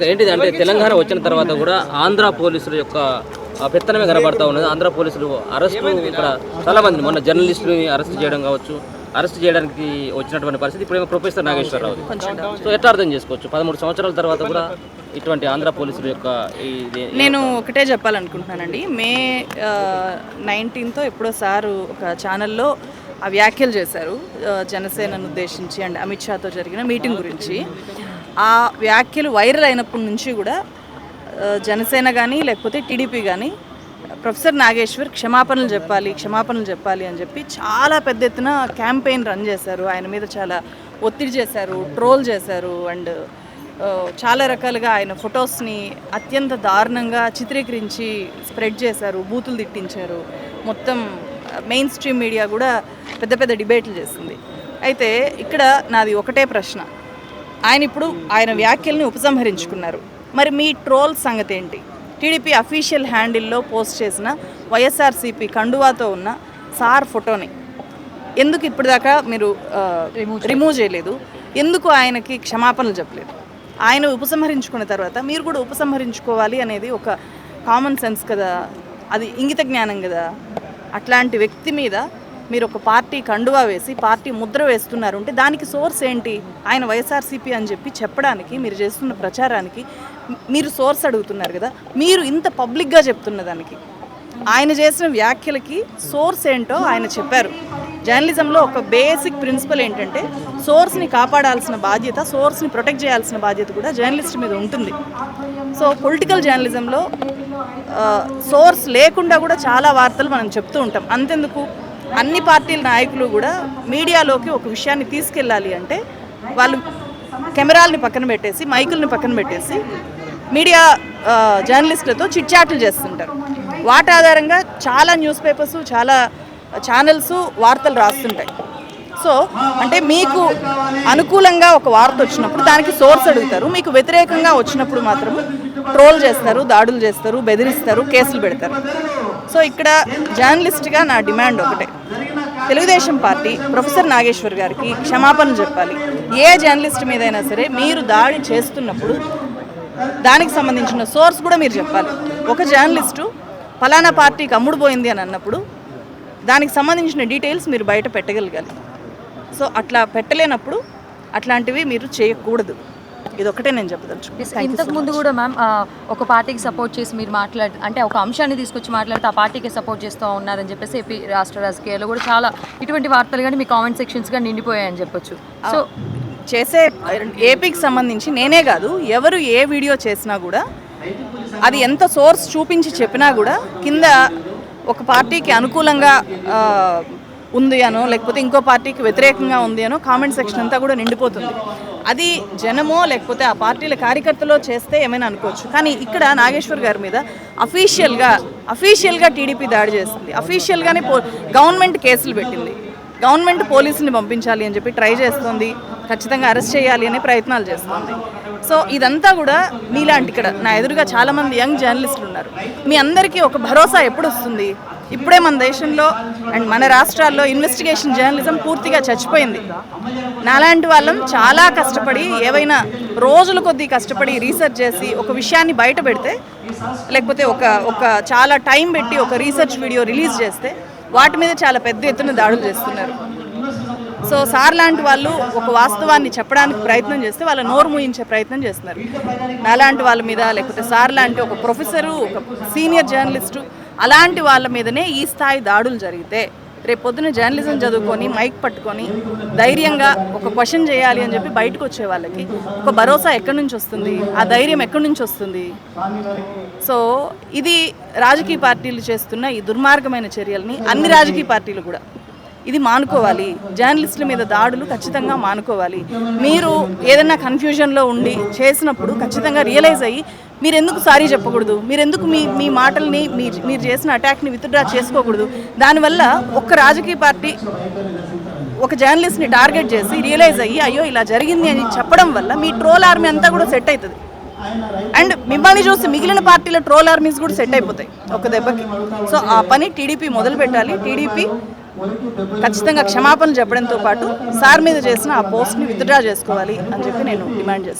ఏంటిది అంటే తెలంగాణ వచ్చిన తర్వాత కూడా ఆంధ్ర పోలీసుల యొక్క పెత్తనమే కనబడతా ఉన్నది. ఆంధ్ర పోలీసులు అరెస్టు ఇక్కడ చాలా మంది మొన్న జర్నలిస్టుని అరెస్ట్ చేయడం కావచ్చు, అరెస్ట్ చేయడానికి వచ్చినటువంటి పరిస్థితి ఇప్పుడేమో ప్రొఫెసర్ నాగేశ్వరరావు. సో ఎట్లా అర్థం చేసుకోవచ్చు 13 సంవత్సరాల తర్వాత కూడా ఇటువంటి ఆంధ్ర పోలీసుల యొక్క నేను ఒకటే చెప్పాలనుకుంటున్నానండి. మే 19th ఎప్పుడో సారు ఒక ఛానల్లో ఆ వ్యాఖ్యలు చేశారు జనసేనను ఉద్దేశించి అండ్ అమిత్ షాతో జరిగిన మీటింగ్ గురించి. ఆ వ్యాఖ్యలు వైరల్ అయినప్పటి నుంచి కూడా జనసేన కానీ లేకపోతే టీడీపీ కానీ ప్రొఫెసర్ నాగేశ్వర్ క్షమాపణలు చెప్పాలి అని చెప్పి చాలా పెద్ద ఎత్తున క్యాంపెయిన్ రన్ చేశారు. ఆయన మీద చాలా ఒత్తిడి చేశారు, ట్రోల్ చేశారు అండ్ చాలా రకాలుగా ఆయన ఫొటోస్ని అత్యంత దారుణంగా చిత్రీకరించి స్ప్రెడ్ చేశారు, బూతులు తిట్టించారు. మొత్తం మెయిన్ స్ట్రీమ్ మీడియా కూడా పెద్ద పెద్ద డిబేట్లు చేసింది. అయితే ఇక్కడ నాది ఒకటే ప్రశ్న, ఆయన ఇప్పుడు ఆయన వ్యాఖ్యల్ని ఉపసంహరించుకున్నారు, మరి మీ ట్రోల్ సంగతి ఏంటి? టీడీపీ అఫీషియల్ హ్యాండిల్లో పోస్ట్ చేసిన వైఎస్ఆర్సీపీ కండువాతో ఉన్న సార్ ఫోటోని ఎందుకు ఇప్పటిదాకా మీరు రిమూవ్ చేయలేదు? ఎందుకు ఆయనకి క్షమాపణలు చెప్పలేదు? ఆయన ఉపసంహరించుకున్న తర్వాత మీరు కూడా ఉపసంహరించుకోవాలి అనేది ఒక కామన్ సెన్స్ కదా, అది ఇంగిత జ్ఞానం కదా. అట్లాంటి వ్యక్తి మీద మీరు ఒక పార్టీ కండువా వేసి పార్టీ ముద్ర వేస్తున్నారు అంటే దానికి సోర్స్ ఏంటి? ఆయన వైఎస్ఆర్సీపీ అని చెప్పి చెప్పడానికి మీరు చేస్తున్న ప్రచారానికి మీరు సోర్స్ అడుగుతున్నారు కదా. మీరు ఇంత పబ్లిక్గా చెప్తున్న దానికి ఆయన చేసిన వ్యాఖ్యలకి సోర్స్ ఏంటో ఆయన చెప్పారు. జర్నలిజంలో ఒక బేసిక్ ప్రిన్సిపల్ ఏంటంటే సోర్స్ని కాపాడాల్సిన బాధ్యత, సోర్స్ని ప్రొటెక్ట్ చేయాల్సిన బాధ్యత కూడా జర్నలిస్ట్ మీద ఉంటుంది. సో పొలిటికల్ జర్నలిజంలో సోర్స్ లేకుండా కూడా చాలా వార్తలు మనం చెప్తూ ఉంటాం. అంతెందుకు అన్ని పార్టీల నాయకులు కూడా మీడియాలోకి ఒక విషయాన్ని తీసుకెళ్ళాలి అంటే వాళ్ళు కెమెరాలని పక్కన పెట్టేసి, మైకుల్ని పక్కన పెట్టేసి మీడియా జర్నలిస్టులతో చిట్చాట్లు చేస్తుంటారు. వాటి ఆధారంగా చాలా న్యూస్ పేపర్స్, చాలా ఛానల్స్ వార్తలు రాస్తుంటాయి. సో అంటే మీకు అనుకూలంగా ఒక వార్త వచ్చినప్పుడు దానికి సోర్స్ అడుగుతారు, మీకు వ్యతిరేకంగా వచ్చినప్పుడు మాత్రం ట్రోల్ చేస్తారు, దాడులు చేస్తారు, బెదిరిస్తారు, కేసులు పెడతారు. సో ఇక్కడ జర్నలిస్ట్గా నా డిమాండ్ ఒకటే, తెలుగుదేశం పార్టీ ప్రొఫెసర్ నాగేశ్వర్ గారికి క్షమాపణ చెప్పాలి. ఏ జర్నలిస్ట్ మీదైనా సరే మీరు దాడి చేస్తున్నప్పుడు దానికి సంబంధించిన సోర్స్ కూడా మీరు చెప్పాలి. ఒక జర్నలిస్టు ఫలానా పార్టీకి అమ్ముడు పోయింది అని అన్నప్పుడు దానికి సంబంధించిన డీటెయిల్స్ మీరు బయట పెట్టగలగాలి. సో అట్లా పెట్టలేనప్పుడు అట్లాంటివి మీరు చేయకూడదు. ఇది ఒకటే నేను చెప్పదలుచుకున్నాను. ఇంతకు ముందు కూడా మ్యామ్ ఒక పార్టీకి సపోర్ట్ చేసి మీరు అంటే ఒక అంశాన్ని తీసుకొచ్చి మాట్లాడితే ఆ పార్టీకి సపోర్ట్ చేస్తూ ఉన్నారని చెప్పేసి ఏపీ రాష్ట్ర రాజకీయాల్లో కూడా చాలా ఇటువంటి వార్తలు కానీ మీ కామెంట్ సెక్షన్స్గా నిండిపోయాయని చెప్పొచ్చు. సో చేసే ఏపీకి సంబంధించి నేనే కాదు, ఎవరు ఏ వీడియో చేసినా కూడా అది ఎంత సోర్స్ చూపించి చెప్పినా కూడా కింద ఒక పార్టీకి అనుకూలంగా ఉంది అనో లేకపోతే ఇంకో పార్టీకి వ్యతిరేకంగా ఉంది అనో కామెంట్ సెక్షన్ అంతా కూడా నిండిపోతుంది. అది జనమో లేకపోతే ఆ పార్టీల కార్యకర్తలో చేస్తే ఏమైనా అనుకోవచ్చు. కానీ ఇక్కడ నాగేశ్వర్ గారి మీద అఫీషియల్గా టీడీపీ దాడి చేస్తుంది, అఫీషియల్గానే గవర్నమెంట్ కేసులు పెట్టింది, గవర్నమెంట్ పోలీసుని పంపించాలి అని చెప్పి ట్రై చేస్తుంది, ఖచ్చితంగా అరెస్ట్ చేయాలి అనే ప్రయత్నాలు చేస్తుంది. సో ఇదంతా కూడా మీలాంటి ఇక్కడ నా ఎదురుగా చాలామంది యంగ్ జర్నలిస్టులు ఉన్నారు. మీ అందరికీ ఒక భరోసా ఎప్పుడు వస్తుంది? ఇప్పుడే మన దేశంలో అండ్ మన రాష్ట్రాల్లో ఇన్వెస్టిగేషన్ జర్నలిజం పూర్తిగా చచ్చిపోయింది. నాలాంటి వాళ్ళం చాలా కష్టపడి ఏవైనా రోజుల కొద్దీ కష్టపడి రీసెర్చ్ చేసి ఒక విషయాన్ని బయట పెడితే లేకపోతే ఒక చాలా టైం పెట్టి ఒక రీసెర్చ్ వీడియో రిలీజ్ చేస్తే వాటి మీద చాలా పెద్ద ఎత్తున దాడులు చేస్తున్నారు. సో సార్ లాంటి వాళ్ళు ఒక వాస్తవాన్ని చెప్పడానికి ప్రయత్నం చేస్తే వాళ్ళ నోరు మూయించే ప్రయత్నం చేస్తున్నారు. నాలాంటి వాళ్ళ మీద లేకపోతే సార్ లాంటి ఒక ప్రొఫెసరు, ఒక సీనియర్ జర్నలిస్టు అలాంటి వాళ్ళ మీదనే ఈ స్థాయి దాడులు జరిగితే రేపు పొద్దున జర్నలిజం చదువుకొని మైక్ పట్టుకొని ధైర్యంగా ఒక క్వశ్చన్ చేయాలి అని చెప్పి బయటకు వచ్చే వాళ్ళకి ఒక భరోసా ఎక్కడి నుంచి వస్తుంది? ఆ ధైర్యం ఎక్కడి నుంచి వస్తుంది? సో ఇది రాజకీయ పార్టీలు చేస్తున్న ఈ దుర్మార్గమైన చర్యల్ని అన్ని రాజకీయ పార్టీలు కూడా ఇది మానుకోవాలి. జర్నలిస్టుల మీద దాడులు ఖచ్చితంగా మానుకోవాలి. మీరు ఏదైనా కన్ఫ్యూజన్లో ఉండి చేసినప్పుడు ఖచ్చితంగా రియలైజ్ అయ్యి మీరు ఎందుకు సారీ చెప్పకూడదు? మీరు ఎందుకు మీ మాటల్ని మీరు చేసిన అటాక్ని విత్డ్రా చేసుకోకూడదు? దానివల్ల ఒక్క రాజకీయ పార్టీ ఒక జర్నలిస్ట్ని టార్గెట్ చేసి రియలైజ్ అయ్యి అయ్యో ఇలా జరిగింది అని చెప్పడం వల్ల మీ ట్రోల్ ఆర్మీ అంతా కూడా సెట్ అవుతుంది. అండ్ మిమ్మల్ని చూసి మిగిలిన పార్టీల ట్రోల్ ఆర్మీస్ కూడా సెట్ అయిపోతాయి ఒక దెబ్బకి. సో ఆ పని టీడీపీ మొదలు పెట్టాలి. టీడీపీ ఖచ్చితంగా క్షమాపణలు చెప్పడంతో పాటు సార్ మీద చేసిన ఆ పోస్ట్ని విత్డ్రా చేసుకోవాలి అని చెప్పి నేను డిమాండ్ చేస్తాను.